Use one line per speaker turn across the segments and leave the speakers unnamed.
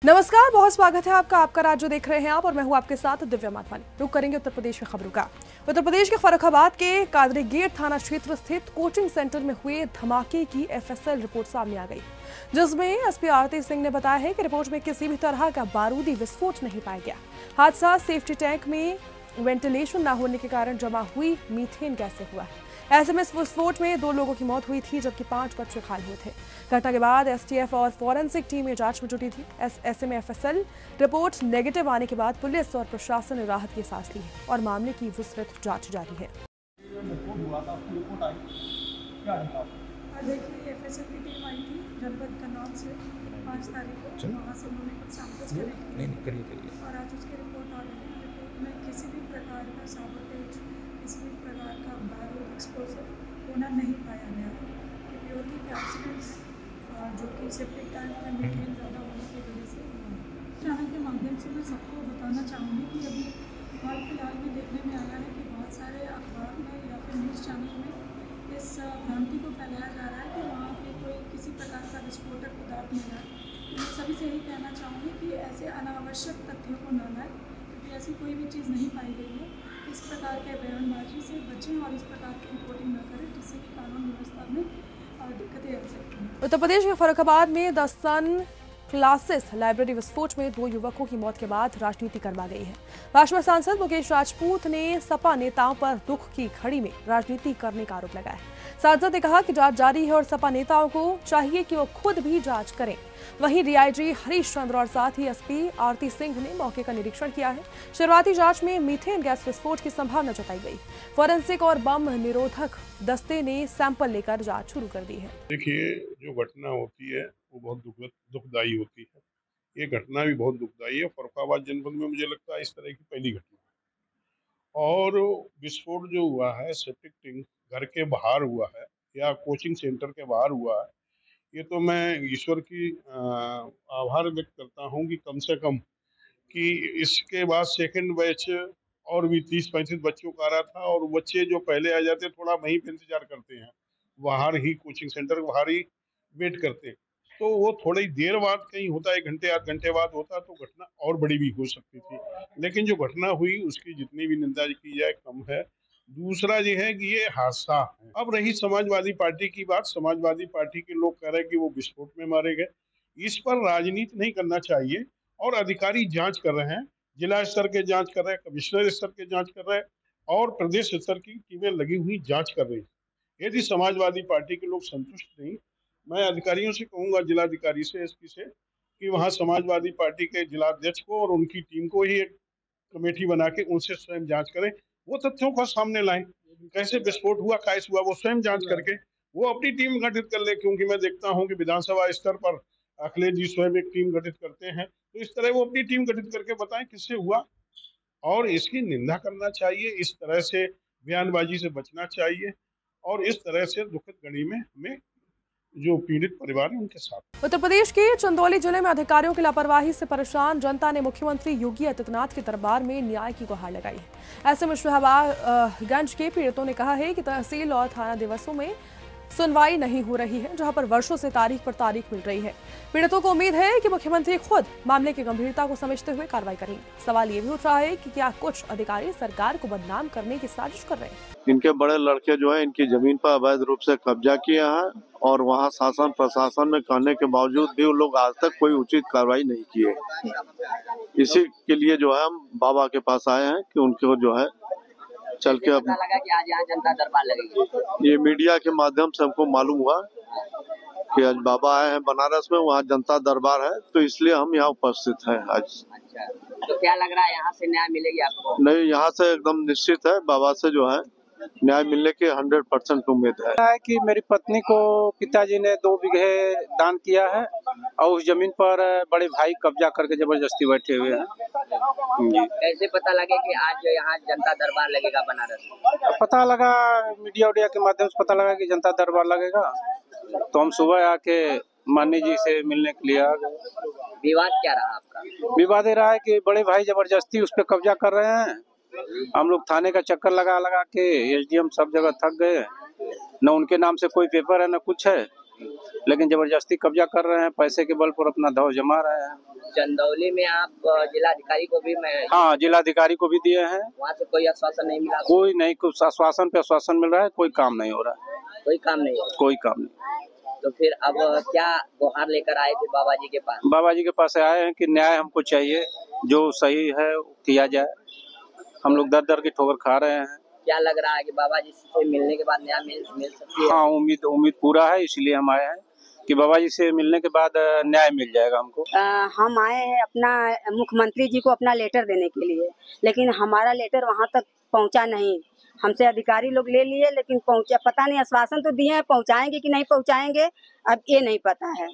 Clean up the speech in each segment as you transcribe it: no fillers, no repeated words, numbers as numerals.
नमस्कार, बहुत स्वागत है आपका राज्य देख रहे हैं आप और मैं हूं आपके साथ दिव्या माथवानी। रुक करेंगे उत्तर प्रदेश में खबरों का। उत्तर प्रदेश के फर्रुखाबाद के कादरी गेट थाना क्षेत्र स्थित कोचिंग सेंटर में हुए धमाके की एफएसएल रिपोर्ट सामने आ गई, जिसमें एसपी आरती सिंह ने बताया है कि रिपोर्ट में किसी भी तरह का बारूदी विस्फोट नहीं पाया गया। हादसा सेफ्टी टैंक में वेंटिलेशन न होने के कारण जमा हुई मीथेन गैस से हुआ है। ऐसे में विस्फोट में 2 लोगों की मौत हुई थी, जबकि 5 बच्चे घायल हुए थे। घटना के बाद एसटीएफ और फॉरेंसिक टीमें जांच में जुटी थी। ऐसे में एफएसएल रिपोर्ट नेगेटिव आने के बाद पुलिस और प्रशासन ने राहत की सांस ली है और मामले की विस्तृत जांच जारी है।
देखिए, एफएसएल की टीम आई थी जनपद कन्नौज से 5 तारीख को। वहाँ से उन्होंने कुछ सैंपल्स कलेक्ट और आज उसकी रिपोर्ट आ रही है। रिपोर्ट में किसी भी प्रकार का साबोटेज, किसी भी प्रकार का बारूद एक्सप्लोसिव होना नहीं पाया गया है। ये प्योरली के एक्सीडेंट्स जो कि सेफ्टी टैंक में मीथेन ज़्यादा होने की वजह से चैनल के माध्यम से मैं सबको बताना चाहूँगी कि अभी हाल फिलहाल में देखने में आया है कि बहुत सारे अखबार में या फिर न्यूज़ चैनल में इस भ्रांति को फैलाया जा रहा है कि वहाँ पे कोई किसी प्रकार का विस्फोटक पदार्थ मिला है। तो मैं सभी से यही कहना चाहूँगी कि ऐसे अनावश्यक तथ्यों को न लाएं, क्योंकि ऐसी कोई भी चीज़ नहीं पाई गई है। इस प्रकार के बयानबाजी से बचें और इस प्रकार की रिपोर्टिंग न करें, जिससे कि कानून व्यवस्था में दिक्कतें आ सकती हैं।
उत्तर प्रदेश के फर्रुखाबाद में द सन क्लासेस लाइब्रेरी विस्फोट में 2 युवकों की मौत के बाद राजनीति गर्मा गई है। भाजपा सांसद मुकेश राजपूत ने सपा नेताओं पर दुख की घड़ी में राजनीति करने का आरोप लगाया है। सांसद ने कहा कि जांच जारी है और सपा नेताओं को चाहिए कि वो खुद भी जांच करें। वहीं डीआईजी हरीश चंद्र और साथ ही एसपी आरती सिंह ने मौके का निरीक्षण किया है। शुरुआती जांच में मीथेन गैस विस्फोट की संभावना जताई गई। फॉरेंसिक और बम निरोधक दस्ते ने सैंपल लेकर जांच शुरू कर दी है।
देखिए, जो घटना होती है वो बहुत दुखदायी होती है। ये घटना भी बहुत दुखदायी है। फर्रुखाबाद जनपद में मुझे लगता है इस तरह की पहली घटना है। और विस्फोट जो हुआ है सेप्टिक टैंक घर के बाहर हुआ है या कोचिंग सेंटर के बाहर हुआ है, ये तो मैं ईश्वर की आभार व्यक्त करता हूँ कि कम से कम कि इसके बाद सेकंड बैच और भी 30-35 बच्चों का आ रहा था और बच्चे जो पहले आ जाते थोड़ा वहीं पे इंतजार करते हैं, बाहर ही कोचिंग सेंटर के बाहर ही वेट करते, तो वो थोड़ी देर बाद कहीं होता, 1 घंटे 8 घंटे बाद होता तो घटना और बड़ी भी हो सकती थी। लेकिन जो घटना हुई उसकी जितनी भी निंदा की जाए कम है। दूसरा ये है कि ये हादसा है। अब रही समाजवादी पार्टी की बात, समाजवादी पार्टी के लोग कह रहे हैं कि वो विस्फोट में मारे गए। इस पर राजनीति नहीं करना चाहिए और अधिकारी जांच कर रहे हैं, जिला स्तर के जांच कर रहे हैं, कमिश्नर स्तर के जांच कर रहे हैं और प्रदेश स्तर की टीमें लगी हुई जांच कर रही हैं। यदि समाजवादी पार्टी के लोग संतुष्ट नहीं, मैं अधिकारियों से कहूंगा, जिलाधिकारी से, एसपी से, कि वहां समाजवादी पार्टी के जिलाध्यक्ष को और उनकी टीम को ही एक कमेटी बना के उनसे स्वयं जांच करें, वो तथ्यों को सामने लाएं, कैसे विस्फोट हुआ, कैसे हुआ, वो स्वयं जांच करके वो अपनी टीम गठित कर ले। क्योंकि मैं देखता हूं कि विधानसभा स्तर पर अखिलेश जी स्वयं एक टीम गठित करते हैं, तो इस तरह वो अपनी टीम गठित करके बताएं किससे हुआ। और इसकी निंदा करना चाहिए, इस तरह से बयानबाजी से बचना चाहिए और इस तरह से दुखद घड़ी में हमें जो पीड़ित परिवार है उनके साथ।
उत्तर प्रदेश के चंदौली जिले में अधिकारियों की लापरवाही से परेशान जनता ने मुख्यमंत्री योगी आदित्यनाथ के दरबार में न्याय की गुहार लगाई है। ऐसे में शहबाजगंज के पीड़ितों ने कहा है कि तहसील और थाना दिवसों में सुनवाई नहीं हो रही है, जहां पर वर्षों से तारीख पर तारीख मिल रही है। पीड़ितों को उम्मीद है कि मुख्यमंत्री खुद मामले की गंभीरता को समझते हुए कार्रवाई करेंगे। सवाल ये भी उठ रहा है कि क्या कुछ अधिकारी सरकार को बदनाम करने की साजिश कर रहे हैं।
इनके बड़े लड़के जो है इनकी जमीन पर अवैध रूप से कब्जा किया है और वहाँ शासन प्रशासन में कहने के बावजूद भी वो लोग आज तक कोई उचित कार्रवाई नहीं किए। इसी के लिए जो है हम बाबा के पास आए हैं कि उनको जो है चल के अब
लगा कि आज यहाँ जनता दरबार लगेगी।
ये मीडिया के माध्यम से हमको मालूम हुआ कि आज बाबा आए हैं बनारस में, वहाँ जनता दरबार है, तो इसलिए हम यहाँ उपस्थित हैं आज।
अच्छा, तो क्या लग रहा है यहाँ से न्याय मिलेगी आपको?
नहीं, यहाँ से एकदम निश्चित है, बाबा से जो है न्याय मिलने की 100% उम्मीद है।
कि मेरी पत्नी को पिताजी ने 2 बीघे दान किया है और उस जमीन पर बड़े भाई कब्जा करके जबरदस्ती बैठे हुए हैं।
कैसे पता लगे कि आज यहाँ जनता दरबार लगेगा बनारस?
पता लगा मीडिया उडिया के माध्यम से, पता लगा कि जनता दरबार लगेगा, तो हम सुबह आके मानी जी से मिलने के लिए आ गए।
विवाद क्या रहा आपका?
विवाद ये रहा है कि बड़े भाई जबरदस्ती उस पर कब्जा कर रहे हैं। हम लोग थाने का चक्कर लगा लगा के एसडीएम सब जगह थक गए, न उनके नाम से कोई पेपर है न कुछ है, लेकिन जबरदस्ती कब्जा कर रहे हैं, पैसे के बल पर अपना दौर जमा रहे हैं।
चंदौली में आप जिलाधिकारी को भी
हाँ, जिलाधिकारी को भी दिए हैं,
वहाँ से कोई आश्वासन नहीं मिला?
कोई नहीं, कुछ आश्वासन पे आश्वासन मिल रहा है, कोई काम नहीं हो रहा है,
कोई काम नहीं हो?
कोई काम नहीं।
तो फिर अब क्या गुहार लेकर आए थे बाबा जी के पास?
बाबा जी के पास आए हैं कि न्याय हमको चाहिए, जो सही है किया जाए। हम लोग दर दर की ठोकर खा रहे हैं।
क्या लग रहा है कि बाबा जी से मिलने के बाद न्याय मिल सकती है?
हाँ, उम्मीद पूरा है, इसलिए हम आए हैं कि बाबा जी से मिलने के बाद न्याय मिल जाएगा हमको।
हम आए हैं अपना मुख्यमंत्री जी को अपना लेटर देने के लिए, लेकिन हमारा लेटर वहाँ तक पहुँचा नहीं। हमसे अधिकारी लोग ले लिए, लेकिन पहुँचा पता नहीं, आश्वासन तो दिए हैं पहुँचाएंगे कि नहीं पहुँचाएंगे, अब ये नहीं पता है।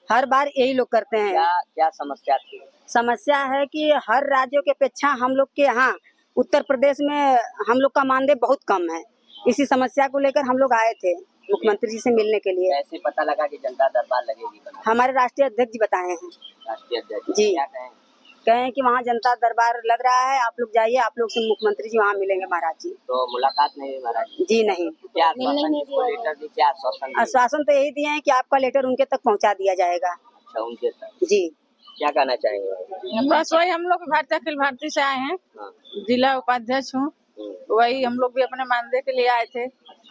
हर बार यही लोग करते हैं।
क्या समस्या थी?
समस्या है कि हर राज्यों के अपेक्षा हम लोग के यहाँ उत्तर प्रदेश में हम लोग का मानदेय बहुत कम है। इसी समस्या को लेकर हम लोग आए थे मुख्यमंत्री जी से मिलने के लिए।
कैसे पता लगा कि जनता दरबार लगेगी?
हमारे राष्ट्रीय अध्यक्ष जी बताए हैं।
राष्ट्रीय अध्यक्ष
जी
क्या
कहें कि वहाँ जनता दरबार लग रहा है, आप लोग जाइए, आप लोग से मुख्यमंत्री जी वहाँ मिलेंगे महाराज जी।
तो मुलाकात नहीं हुई महाराज
जी? नहीं।
क्या लेटर दी? क्या
आश्वासन तो यही दिए हैं कि आपका लेटर उनके तक पहुँचा दिया जाएगा।
अच्छा, उनके तक?
जी।
क्या कहना चाहेंगे?
बस वही, हम लोग भारतीय अखिल भारतीय से आए हैं, जिला उपाध्यक्ष हूँ। वही हम लोग भी अपने मानदेय के लिए आए थे।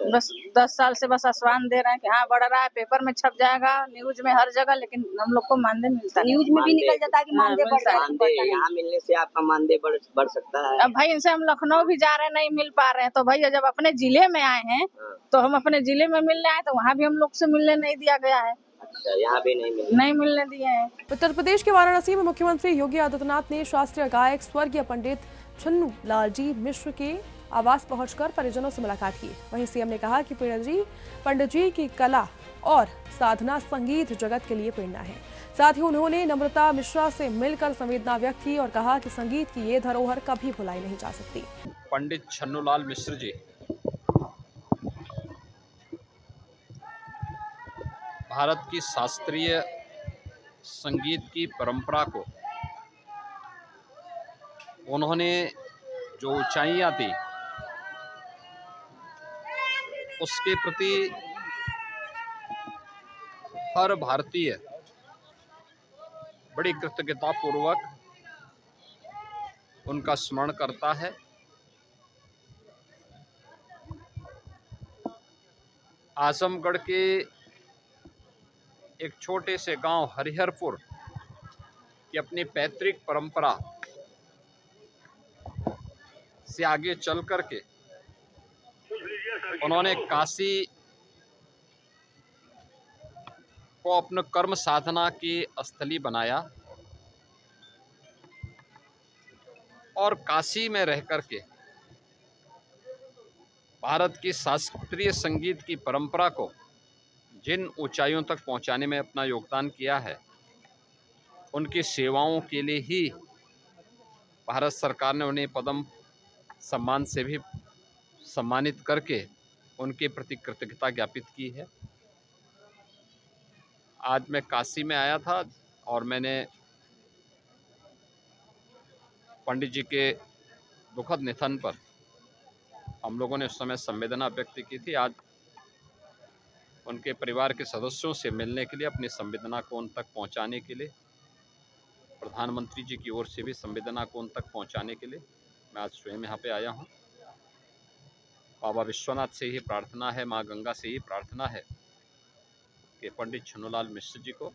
बस 10 साल से बस आश्वासन दे रहे हैं कि हाँ बढ़ रहा है, पेपर में छप जाएगा, न्यूज में हर जगह, लेकिन हम लोग को मानदेय मिलता नहीं।
न्यूज में भी निकल जाता है कि मानदेय बढ़ रहा है।
यहाँ मिलने से आपका मानदेय बढ़ सकता है।
अब भाई इनसे हम लखनऊ भी जा रहे हैं, नहीं मिल पा रहे हैं, तो भाई जब अपने जिले में आए हैं तो हम अपने जिले में मिलने आए, तो वहाँ भी हम लोग से मिलने नहीं दिया गया है।
अच्छा, यहाँ भी नहीं
मिलने दिए हैं।
उत्तर प्रदेश के वाराणसी में मुख्यमंत्री योगी आदित्यनाथ ने शास्त्रीय गायक स्वर्गीय पंडित छन्नू लाल जी मिश्र के आवास पहुंचकर परिजनों से मुलाकात की। वहीं सीएम ने कहा कि पंडित जी की कला और साधना संगीत जगत के लिए प्रेरणा है। साथ ही उन्होंने नम्रता मिश्रा से मिलकर संवेदना व्यक्त की और कहा कि संगीत की ये धरोहर कभी भुलाई नहीं जा सकती।
पंडित छन्नू लाल मिश्र जी भारत की शास्त्रीय संगीत की परंपरा को उन्होंने जो ऊंचाइयां दी, उसके प्रति हर भारतीय बड़ी कृतज्ञतापूर्वक उनका स्मरण करता है। आजमगढ़ के एक छोटे से गांव हरिहरपुर की अपनी पैतृक परंपरा से आगे चल कर के उन्होंने काशी को अपने कर्म साधना की स्थली बनाया और काशी में रह कर के भारत की शास्त्रीय संगीत की परंपरा को जिन ऊंचाइयों तक पहुंचाने में अपना योगदान किया है, उनकी सेवाओं के लिए ही भारत सरकार ने उन्हें पद्म सम्मान से भी सम्मानित करके उनके प्रति कृतज्ञता ज्ञापित की है। आज मैं काशी में आया था और मैंने पंडित जी के दुखद निधन पर हम लोगों ने उस समय संवेदना व्यक्त की थी। आज उनके परिवार के सदस्यों से मिलने के लिए, अपनी संवेदना को उन तक पहुंचाने के लिए, प्रधानमंत्री जी की ओर से भी संवेदना को उन तक पहुंचाने के लिए मैं आज स्वयं यहाँ पे आया हूँ। बाबा विश्वनाथ से ही प्रार्थना है, माँ गंगा से ही प्रार्थना है कि पंडित छन्नूलाल मिश्र जी को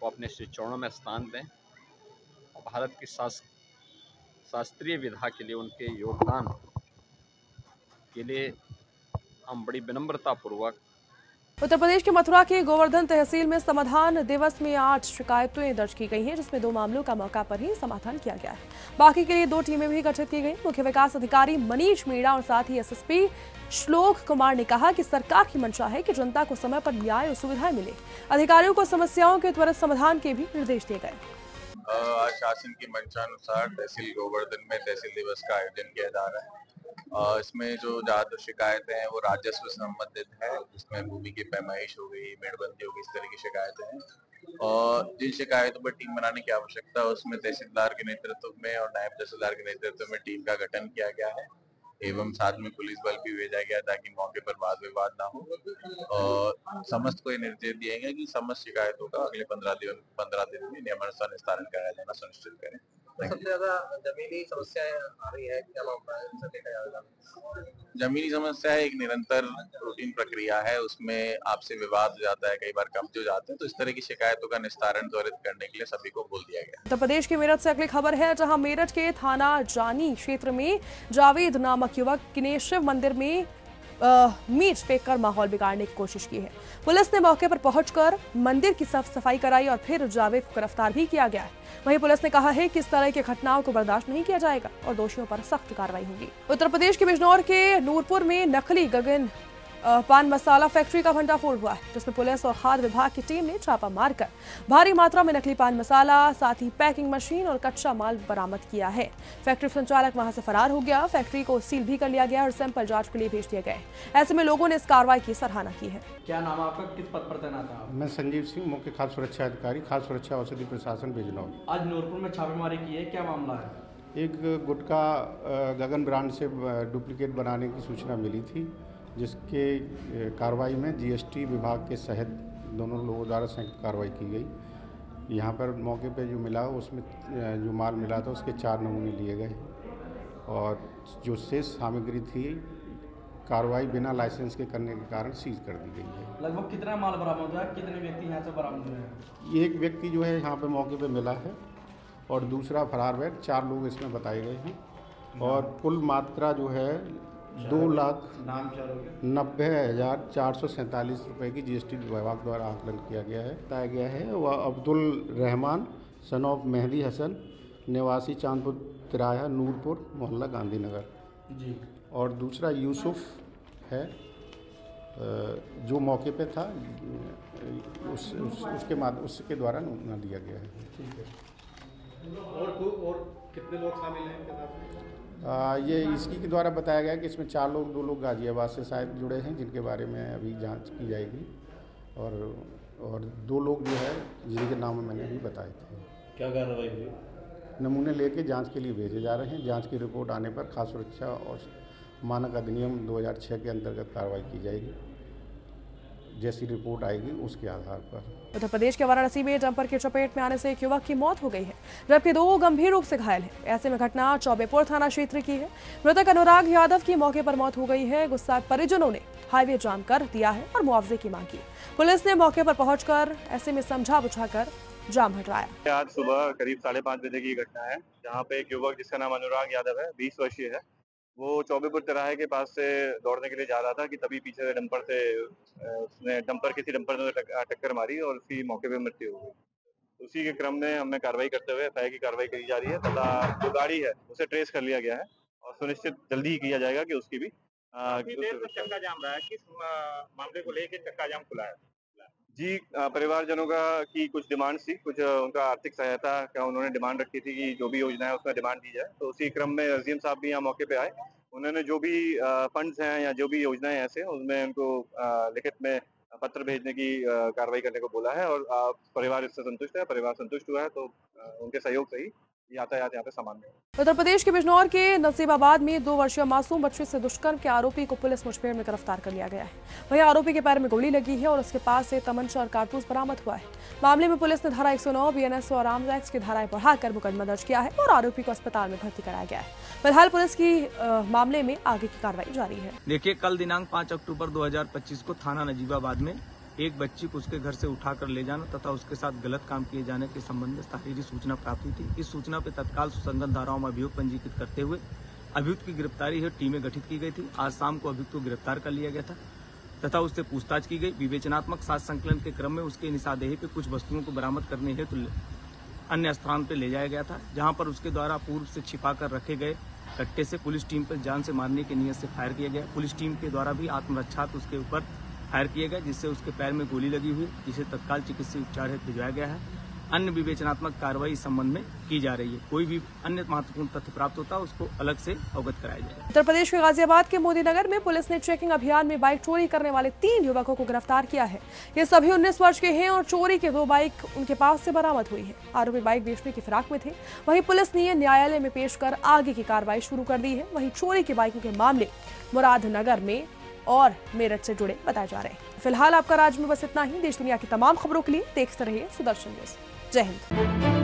वो अपने श्री चरणों में स्थान दें और भारत की शास्त्रीय विधा के लिए उनके योगदान के लिए हम बड़ी विनम्रतापूर्वक।
उत्तर प्रदेश के मथुरा के गोवर्धन तहसील में समाधान दिवस में 8 शिकायतें दर्ज की गई हैं, जिसमें 2 मामलों का मौका पर ही समाधान किया गया है। बाकी के लिए 2 टीमें भी गठित की गई। मुख्य विकास अधिकारी मनीष मीणा और साथ ही एसएसपी श्लोक कुमार ने कहा कि सरकार की मंशा है कि जनता को समय पर न्याय और सुविधाएं मिले। अधिकारियों को समस्याओं के त्वरित समाधान के भी निर्देश दिए गए।
आज शासन की मंशानुसार तहसील गोवर्धन में तहसील दिवस का आयोजन किया जा रहा है। इसमें जो ज्यादा शिकायतें हैं वो राजस्व से संबंधित है, जिसमें भूमि की पैमाइश हो गई, मेड़बंदी हो गई, इस तरह की शिकायतें हैं। और जिन शिकायतों पर टीम बनाने की आवश्यकता है उसमें तहसीलदार के नेतृत्व में और नायब तहसीलदार के नेतृत्व में टीम का गठन किया गया है। एवं साथ में पुलिस बल भी भेजा गया ताकि मौके पर वाद विवाद ना हो। और समस्त को निर्देश दिए गए कि समस्त शिकायतों का अगले 15 दिन में नियमानुसार निस्तारण कराया जाना सुनिश्चित करें।
सबसे ज्यादा जमीनी समस्याएं आ रही है, क्या मामला है, इनसे देखा जाएगा?
जमीनी समस्या एक निरंतर रूटीन प्रक्रिया है, उसमें आपसे विवाद हो जाता है, कई बार कब्जे हो जाते हैं, तो इस तरह की शिकायतों का निस्तारण त्वरित करने के लिए सभी को बोल दिया गया।
उत्तर प्रदेश के मेरठ से अगली खबर है, जहां मेरठ के थाना जानी क्षेत्र में जावेद नामक युवक ने शिव मंदिर में मीट फेंककर माहौल बिगाड़ने की कोशिश की है। पुलिस ने मौके पर पहुंचकर मंदिर की साफ सफाई कराई और फिर जावेद को गिरफ्तार भी किया गया है। वहीं पुलिस ने कहा है कि इस तरह की घटनाओं को बर्दाश्त नहीं किया जाएगा और दोषियों पर सख्त कार्रवाई होगी। उत्तर प्रदेश के बिजनौर के नूरपुर में नकली गगन पान मसाला फैक्ट्री का भंडाफोड़ हुआ है, जिसमें पुलिस और खाद्य विभाग की टीम ने छापा मारकर भारी मात्रा में नकली पान मसाला, साथ ही पैकिंग मशीन और कच्चा माल बरामद किया है। फैक्ट्री संचालक वहां से फरार हो गया। फैक्ट्री को सील भी कर लिया गया और सैंपल जांच के लिए भेज दिए गए। ऐसे में लोगों ने इस कार्रवाई की सराहना की है।
क्या नाम आपका, किस पद पर तैनात हैं आप?
मैं संजीव सिंह, मुख्य खाद्य सुरक्षा अधिकारी, खाद्य सुरक्षा औषधि प्रशासन बिजनौर।
आज नूरपुर में छापेमारी की है, क्या मामला है?
एक गुटखा गगन ब्रांड से डुप्लीकेट बनाने की सूचना मिली थी, जिसके कार्रवाई में जीएसटी विभाग के सहित दोनों लोगों द्वारा संयुक्त कार्रवाई की गई। यहाँ पर मौके पे जो मिला, उसमें जो माल मिला था उसके 4 नमूने लिए गए और जो शेष सामग्री थी कार्रवाई बिना लाइसेंस के करने के कारण सीज कर दी गई है।
लगभग कितना माल बरामद हुआ है, कितने व्यक्ति यहाँ से बरामद हुए हैं?
एक व्यक्ति जो है यहाँ पे मौके पे मिला है और दूसरा फरार है। 4 लोग इसमें बताए गए हैं और कुल मात्रा जो है 2,90,447 रुपये की जीएसटी विभाग द्वारा आकलन किया गया है। बताया गया है वह अब्दुल रहमान सन ऑफ मेहदी हसन, निवासी चांदपुर तिराया, नूरपुर, मोहल्ला गांधीनगर
जी।
और दूसरा यूसुफ है जो मौके पे था, उसके द्वारा नमूना दिया गया है।
ठीक है। और कितने लोग शामिल हैं इनके साथ?
ये इसकी के द्वारा बताया गया कि इसमें 4 लोग, 2 लोग गाजियाबाद से शायद जुड़े हैं, जिनके बारे में अभी जांच की जाएगी और 2 लोग जो है जिनके नाम मैंने अभी बताए थे।
क्या कार्रवाई हुई?
नमूने लेके जांच के लिए भेजे जा रहे हैं। जांच की रिपोर्ट आने पर खाद्य सुरक्षा और मानक अधिनियम 2006 के अंतर्गत कार्रवाई की जाएगी। जैसी रिपोर्ट आएगी उसके आधार पर।
उत्तर प्रदेश के वाराणसी में डंपर की चपेट में आने से एक युवक की मौत हो गई है, जबकि 2 गंभीर रूप से घायल हैं। ऐसे में घटना चौबेपुर थाना क्षेत्र की है। मृतक अनुराग यादव की मौके पर मौत हो गई है। गुस्साए परिजनों ने हाईवे जाम कर दिया है और मुआवजे की मांग की। पुलिस ने मौके पर पहुंचकर ऐसे में समझा बुझाकर जाम हटवाया।
आज सुबह करीब 5:30 बजे की घटना है, जहाँ पे एक युवक जिसका नाम अनुराग यादव है, 20 वर्षीय है, वो चौबेपुर तिराहे के पास से दौड़ने के लिए जा रहा था कि तभी पीछे से किसी डंपर ने टक्कर मारी और उसकी मौके पे मृत्यु हो गई। उसी के क्रम में हमने कार्रवाई करते हुए एफआईआर की कार्रवाई करी जा रही है तथा जो गाड़ी है उसे ट्रेस कर लिया गया है और सुनिश्चित जल्दी ही किया जाएगा कि उसकी भी
चक्का जाम रहा है। किस मामले को लेकर चक्का जाम खुला है?
जी, परिवारजनों की कुछ डिमांड थी, कुछ उनका आर्थिक सहायता का उन्होंने डिमांड रखी थी कि जो भी योजना है उसमें डिमांड दी जाए। तो उसी क्रम में एसडीएम साहब भी यहाँ मौके पे आए। उन्होंने जो भी फंड्स हैं या जो भी योजनाएं ऐसे उनमें उनको लिखित में पत्र भेजने की कार्रवाई करने को बोला है और परिवार इससे संतुष्ट है। परिवार संतुष्ट हुआ है तो उनके सहयोग से ही यातायात यहाँ पे सामान्य है।
उत्तर प्रदेश के बिजनौर के नसीबाबाद में 2 वर्षीय मासूम बच्चे से दुष्कर्म के आरोपी को पुलिस मुठभेड़ में गिरफ्तार कर लिया गया है। वहीं आरोपी के पैर में गोली लगी है और उसके पास से तमंचा और कारतूस बरामद हुआ है। मामले में पुलिस ने धारा 109, बीएनएस और आर्म्स एक्ट की धाराएं बढ़ाकर मुकदमा दर्ज किया है और आरोपी को अस्पताल में भर्ती कराया गया है। फिलहाल पुलिस की मामले में आगे की कार्रवाई जारी है।
देखिए, कल दिनांक 5 अक्टूबर 2025 को थाना नजीबाबाद में एक बच्ची को उसके घर से उठाकर ले जाना तथा उसके साथ गलत काम किए जाने के संबंध में तहरीरी सूचना प्राप्त हुई थी। इस सूचना पर तत्काल सुसंगत धाराओं में अभियोग पंजीकृत करते हुए अभियुक्त की गिरफ्तारी हेतु टीमें गठित की गई थी। आज शाम को अभियुक्त को गिरफ्तार कर लिया गया था तथा उससे पूछताछ की गई। विवेचनात्मक साक्ष्य संकलन के क्रम में उसके निशानदेही पे कुछ वस्तुओं को बरामद करने हेतु अन्य स्थान पर ले जाया गया था, जहाँ पर उसके द्वारा पूर्व से छिपा कर रखे गए कट्टे से पुलिस टीम पर जान से मारने की नीयत से फायर किया गया। पुलिस टीम के द्वारा भी आत्मरक्षार्थ उसके ऊपर फायर किया गया, जिससे उसके पैर में गोली लगी हुई, जिसे तत्काल चिकित्सीय उपचार हेतु भिजवाया गया है। अन्य विवेचनात्मक कार्रवाई इस संबंध में की जा रही है। कोई भी अन्य महत्वपूर्ण तथ्य प्राप्त होता है उसको अलग से अवगत कराया जाएगा।
उत्तर प्रदेश के गाजियाबाद के मोदी नगर में पुलिस ने चेकिंग अभियान में बाइक चोरी करने वाले 3 युवकों को गिरफ्तार किया है। ये सभी 19 वर्ष के हैं और चोरी के 2 बाइक उनके पास से बरामद हुई है। आरोपी बाइक बेचने की फिराक में थे। वहीं पुलिस ने न्यायालय में पेश कर आगे की कार्रवाई शुरू कर दी है। वहीं चोरी के बाइकों के मामले मुरादनगर में और मेरठ से जुड़े बताए जा रहे हैं। फिलहाल आपका राज्य में बस इतना ही। देश दुनिया की तमाम खबरों के लिए देखते रहिए सुदर्शन न्यूज। जय हिंद।